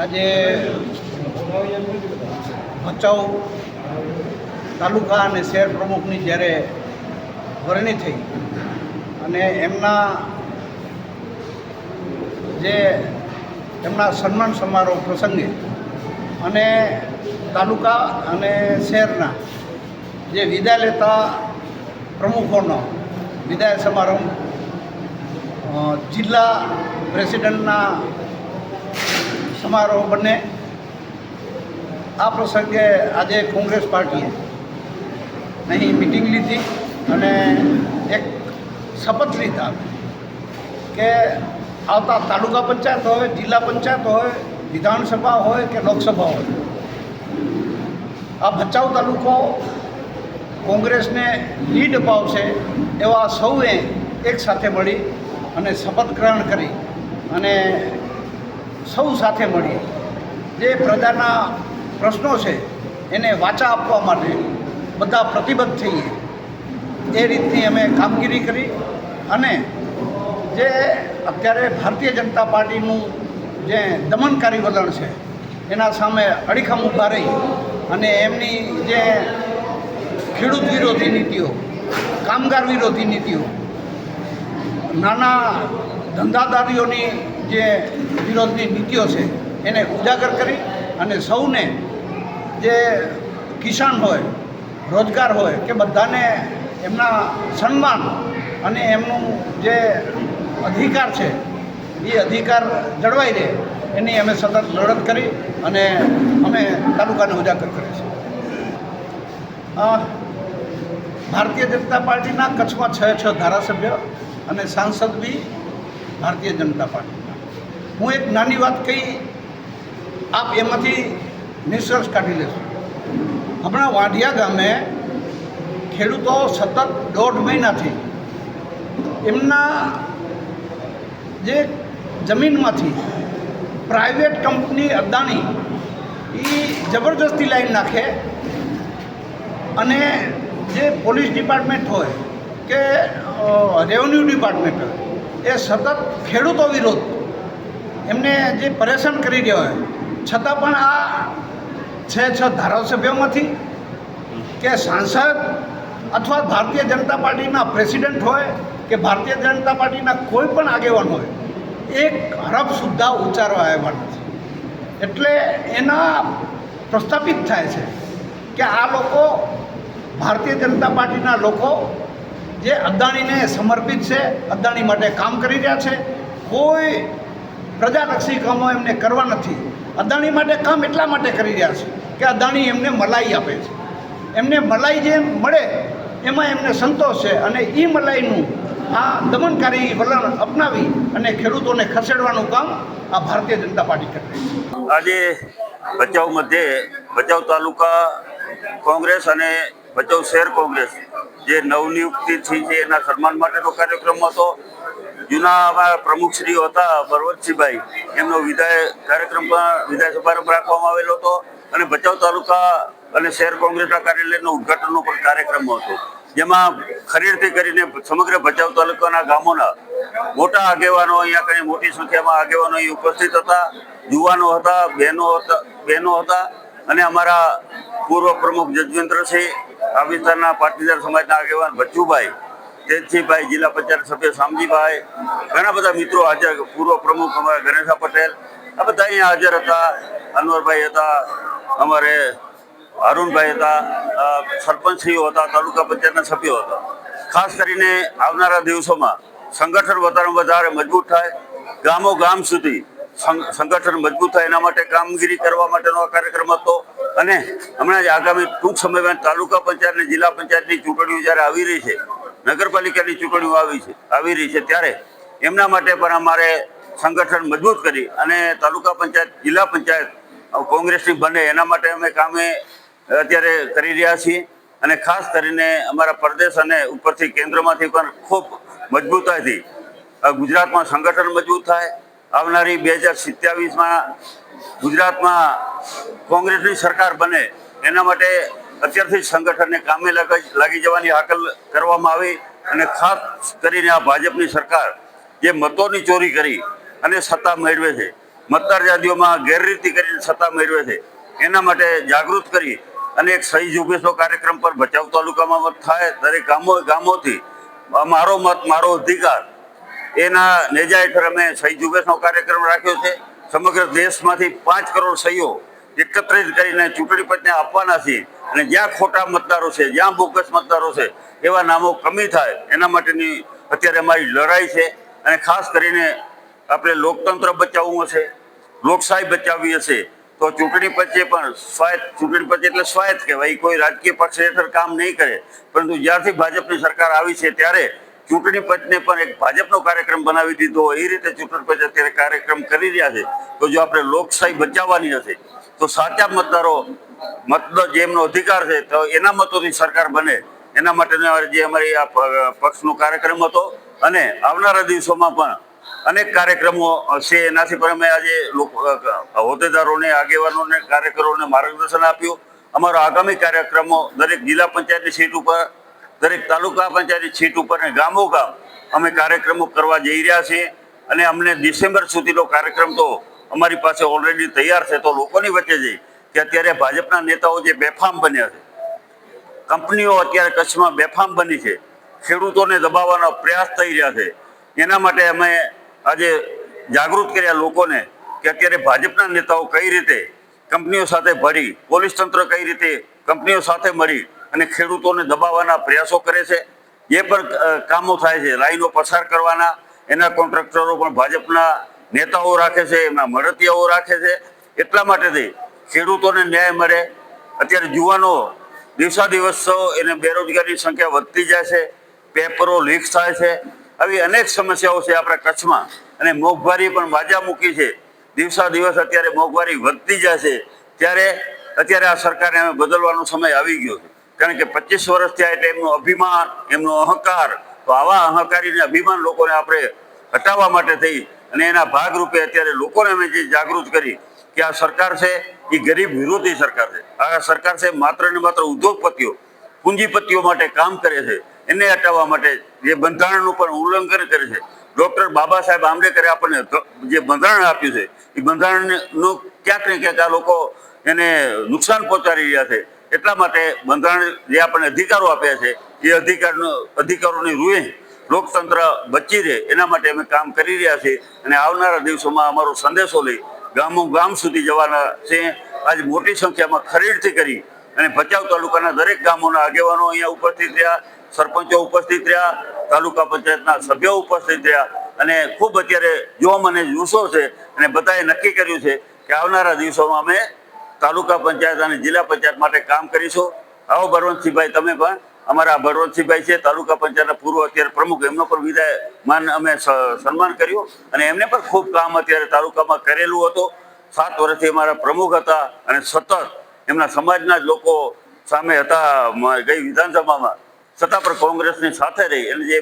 આજે ભચાઉ તાલુકા અને શહેર પ્રમુખની જ્યારે વરણી થઈ અને એમના સન્માન સમારોહ પ્રસંગે અને તાલુકા અને શહેરના જે વિદાય લેતા પ્રમુખોનો વિદાય સમારંભ જિલ્લા પ્રેસિડેન્ટના સમારોહ બંને આ પ્રસંગે આજે કોંગ્રેસ પાર્ટીએ અહીં મિટિંગ લીધી અને એક શપથ લીધા કે આવતા તાલુકા પંચાયત હોય, જિલ્લા પંચાયત હોય, વિધાનસભા હોય કે લોકસભા હોય, આ ભચાઉ તાલુકો કોંગ્રેસને લીડ અપાવશે એવા સૌએ એક સાથે મળી અને શપથ ગ્રહણ કરી અને સૌ સાથે મળી જે પ્રજાના પ્રશ્નો છે એને વાચા આપવા માટે બધા પ્રતિબદ્ધ થઈએ એ રીતની અમે કામગીરી કરી અને જે અત્યારે ભારતીય જનતા પાર્ટીનું જે દમનકારી વલણ છે એના સામે અડીખમ ઊભા રહી અને એમની જે ખેડૂત વિરોધી નીતિઓ, કામગાર વિરોધી નીતિઓ, નાના ધંધાદારીઓની જે વિરોધની નીતિઓ છે એને ઉજાગર કરી અને સૌને જે કિસાન હોય, રોજગાર હોય કે બધાને એમના સન્માન અને એમનું જે અધિકાર છે એ અધિકાર જળવાઈ રહે એની અમે સતત લડત કરી અને અમે તાલુકાને ઉજાગર કરીએ છીએ. ભારતીય જનતા પાર્ટીના કચ્છમાં 6 ધારાસભ્ય અને સાંસદ બી ભારતીય જનતા પાર્ટીના. હું એક નાની વાત કહી, આપ એમાંથી નિષ્કર્ષ કાઢી લેશો. હમણાં વાઢિયા ગામે ખેડૂતો સતત 1.5 મહિનાથી એમના જે જમીનમાંથી પ્રાઇવેટ કંપની અદાણી એ જબરજસ્તી લાઈન નાખે અને જે પોલીસ ડિપાર્ટમેન્ટ હોય કે રેવન્યુ ડિપાર્ટમેન્ટ હોય એ સતત ખેડૂતો વિરોધ એમને જે પરેશાન કરી રહ્યા હોય છતાં પણ આ 6 ધારાસભ્યોમાંથી કે સાંસદ અથવા ભારતીય જનતા પાર્ટીના પ્રેસિડેન્ટ હોય કે ભારતીય જનતા પાર્ટીના કોઈ પણ આગેવાન હોય એક હરફ સુદ્ધા ઉચ્ચારવા આવ્યા નથી. એટલે એના પ્રસ્થાપિત થાય છે કે આ લોકો ભારતીય જનતા પાર્ટીના લોકો જે અદાણીને સમર્પિત છે, અદાણી માટે કામ કરી રહ્યા છે, કોઈ પ્રજાલક્ષી કામો એમને કરવા નથી. અદાણી માટે કામ એટલા માટે કરી રહ્યા છે કે અદાણી એમને મલાઈ આપે છે, એમને મલાઈ જે મળે એમાં એમને સંતોષ છે અને એ મલાઈનું આ દમનકારી વલણ અપનાવી અને ખેડૂતોને ખસેડવાનું કામ આ ભારતીય જનતા પાર્ટી કરી રહી છે. આજે ભચાઉ મધ્યે ભચાઉ તાલુકા કોંગ્રેસ અને ભચાઉ શહેર કોંગ્રેસ જે નવનિયુક્તિ થઈ છે એના સન્માન માટેનો કાર્યક્રમ હતો. જૂના અમારા પ્રમુખશ્રીઓ હતા બળવંતસિંહભાઈ, એમનો વિદાય સમારંભ રાખવામાં આવેલો હતો અને ભચાઉ તાલુકા અને શહેર કોંગ્રેસના કાર્યાલયનો ઉદ્ઘાટનનો પણ કાર્યક્રમ હતો, જેમાં ખરીદથી કરીને સમગ્ર ભચાઉ તાલુકાના ગામોના મોટા આગેવાનો અહીંયા કંઈ મોટી સંખ્યામાં આગેવાનો અહીં ઉપસ્થિત હતા, યુવાનો હતા, બહેનો હતા અને અમારા પૂર્વ પ્રમુખ જજવેન્દ્રસિંહ, આ વિસ્તારના પાટીદાર સમાજના આગેવાન બચ્ચુભાઈ, તેજસિંહભાઈ, જિલ્લા પંચાયત સભ્ય શામજીભાઈ, ઘણા બધા મિત્રો હાજર, પૂર્વ પ્રમુખ અમારા ગણેશા પટેલ, આ બધા અહીંયા હાજર હતા. અનવરભાઈ હતા, અમારે અરુણભાઈ હતા, સરપંચશ્રીઓ હતા, તાલુકા પંચાયતના સભ્યો હતા. ખાસ કરીને આવનારા દિવસોમાં સંગઠન વધારે મજબૂત થાય, ગામ સુધી સંગઠન મજબૂત થાય એના માટે કામગીરી કરવા માટેનો આ કાર્યક્રમ હતો. અને હમણાં જ આગામી ટૂંક સમયમાં તાલુકા પંચાયત અને જિલ્લા પંચાયતની ચૂંટણીઓ જ્યારે આવી રહી છે, નગરપાલિકાની ચૂંટણીઓ આવી રહી છે, ત્યારે એમના માટે પણ અમારે સંગઠન મજબૂત કરી અને તાલુકા પંચાયત, જિલ્લા પંચાયત કોંગ્રેસની બને એના માટે અમે કામે અત્યારે કરી રહ્યા છીએ. અને ખાસ કરીને અમારા પ્રદેશ અને ઉપરથી કેન્દ્રમાંથી પણ ખૂબ મજબૂતાઈથી ગુજરાતમાં સંગઠન મજબૂત થાય. આવનારી 2027માં ગુજરાતમાં કોંગ્રેસની સરકાર બને એના માટે અત્યારથી જ સંગઠનને કામે લાગી જવાની હાકલ કરવામાં આવી. અને ખાસ કરીને આ ભાજપની સરકાર જે મતોની ચોરી કરી અને સત્તા મેળવે છે મતદાર યાદીઓમાં ગેરરીતિ કરીને સત્તા મેળવે છે એના માટે જાગૃત કરી અને એક સહી ઝુંબેશનો કાર્યક્રમ પર ભચાઉ તાલુકામાં થાય. દરેક ગામોથી મારો મત મારો અધિકાર એના નેજા હેઠળ અમે સહી ઝુંબેશનો કાર્યક્રમ રાખ્યો છે. સમગ્ર દેશમાંથી 5 કરોડ સહીઓ એકત્રિત કરીને ચૂંટણી પંચને આપવાના છે અને જ્યાં ખોટા મતદારો છે, જ્યાં બોગસ મતદારો છે, એવા નામો કમી થાય એના માટેની અત્યારે અમારી લડાઈ છે. અને ખાસ કરીને આપણે લોકતંત્ર બચાવવું હશે, લોકશાહી બચાવવી હશે તો ચૂંટણી પંચે પણ સ્વાયત્ત, ચૂંટણી પંચ એટલે સ્વાયત્ત કહેવાય, કોઈ રાજકીય પક્ષ હેઠળ કામ નહીં કરે. પરંતુ જ્યારથી ભાજપની સરકાર આવી છે ત્યારે ચૂંટણી પંચને પણ એક ભાજપનો કાર્યક્રમ બનાવી દીધો. એ રીતે ચૂંટણી પંચ અત્યારે કાર્યક્રમ કરી રહ્યા છે. તો જો આપણે લોકશાહી બચાવવાની હશે તો સાચા મતદારો જેમનો અધિકાર છે તો એના મતોથી સરકાર બને એના માટેનો જે અમારી આ પક્ષનો કાર્યક્રમ હતો. અને આવનારા દિવસોમાં પણ અનેક કાર્યક્રમો છે. એનાથી પણ અમે આજે હોદ્દેદારોને, આગેવાનોને, કાર્યકરોને માર્ગદર્શન આપ્યું. અમારા આગામી કાર્યક્રમો દરેક જિલ્લા પંચાયતની સીટ ઉપર, દરેક તાલુકા પંચાયતની સીટ ઉપર અને ગામો ગામ અમે કાર્યક્રમો કરવા જઈ રહ્યા છીએ. અને અમને ડિસેમ્બર સુધીનો કાર્યક્રમ તો અમારી પાસે ઓલરેડી તૈયાર છે. તો લોકોની વચ્ચે જઈ કે અત્યારે ભાજપના નેતાઓ જે બેફામ બન્યા છે, કંપનીઓ અત્યારે કચ્છમાં બેફામ બની છે, ખેડૂતોને દબાવવાનો પ્રયાસ થઈ રહ્યા છે, એના માટે અમે આજે જાગૃત કર્યા લોકોને કે અત્યારે ભાજપના નેતાઓ કઈ રીતે કંપનીઓ સાથે ભળી, પોલીસ તંત્ર કઈ રીતે કંપનીઓ સાથે મળી અને ખેડૂતોને દબાવવાના પ્રયાસો કરે છે. જે પણ કામો થાય છે, લાઈનો પસાર કરવાના, એના કોન્ટ્રાક્ટરો પણ ભાજપના નેતાઓ રાખે છે, એમના મળતિયાઓ રાખે છે. એટલા માટેથી ખેડૂતોને ન્યાય મળે. અત્યારે યુવાનો દિવસા દિવસ એને બેરોજગારીની સંખ્યા વધતી જાય છે, પેપરો લીક થાય છે, આવી અનેક સમસ્યાઓ છે આપણા કચ્છમાં. અને મોંઘવારી પણ વાજા મૂકી છે. દિવસા દિવસ અત્યારે મોંઘવારી વધતી જાય છે. ત્યારે અત્યારે આ સરકારને અમે બદલવાનો સમય આવી ગયો છે. કારણ કે 25 વર્ષ થયા એટલે એમનું અભિમાન, એમનો અહંકાર, તો આવા અહંકારીને અભિમાન લોકોને આપણે હટાવવા માટે થઈ અને એના ભાગરૂપે અત્યારે લોકોને અમે જે જાગૃત કરી કે આ સરકાર છે એ ગરીબ વિરોધી સરકાર છે. આ સરકાર છે માત્ર ને માત્ર ઉદ્યોગપતિઓ, પૂંજીપતિઓ માટે કામ કરે છે. એને હટાવવા માટે જે બંધારણનું પણ ઉલ્લંઘન કરે છે. ડૉક્ટર બાબા સાહેબ આંબેડકરે આપણને જે બંધારણ આપ્યું છે એ બંધારણનું ક્યાંક ને ક્યાંક આ લોકો એને નુકસાન પહોંચાડી રહ્યા છે. એટલા માટે બંધારણ જે આપણને અધિકારો આપ્યા છે એ અધિકારોની રૂએ લોકતંત્ર બચી રહે એના માટે અમે કામ કરી રહ્યા છીએ. અને આવનારા દિવસોમાં અમારો સંદેશો લઈ ગામ સુધી જવાના છે. આજ મોટી સંખ્યામાં ખરીદથી કરી અને ભચાઉ તાલુકાના દરેક ગામોના આગેવાનો અહીંયા ઉપસ્થિત રહ્યા, સરપંચો ઉપસ્થિત રહ્યા, તાલુકા પંચાયતના સભ્યો ઉપસ્થિત રહ્યા. અને ખૂબ અત્યારે જોમ અને જુસ્સો છે. અને બધાએ નક્કી કર્યું છે કે આવનારા દિવસોમાં અમે તાલુકા પંચાયત અને જિલ્લા પંચાયત માટે કામ કરીશું. આવો બળવંતસિંહભાઈ, તમે પણ અમારા બળવંતસિંહભાઈ છે તાલુકા પંચાયતના પૂર્વ અત્યારે પ્રમુખ, એમનો પણ વિદાય માન અમે સન્માન કર્યું. અને એમને પણ ખૂબ કામ અત્યારે તાલુકામાં કરેલું હતું. 7 વર્ષથી અમારા પ્રમુખ હતા અને સતત એમના સમાજના જ લોકો સામે હતા ગઈ વિધાનસભામાં, છતાં પણ કોંગ્રેસની સાથે રહી અને જે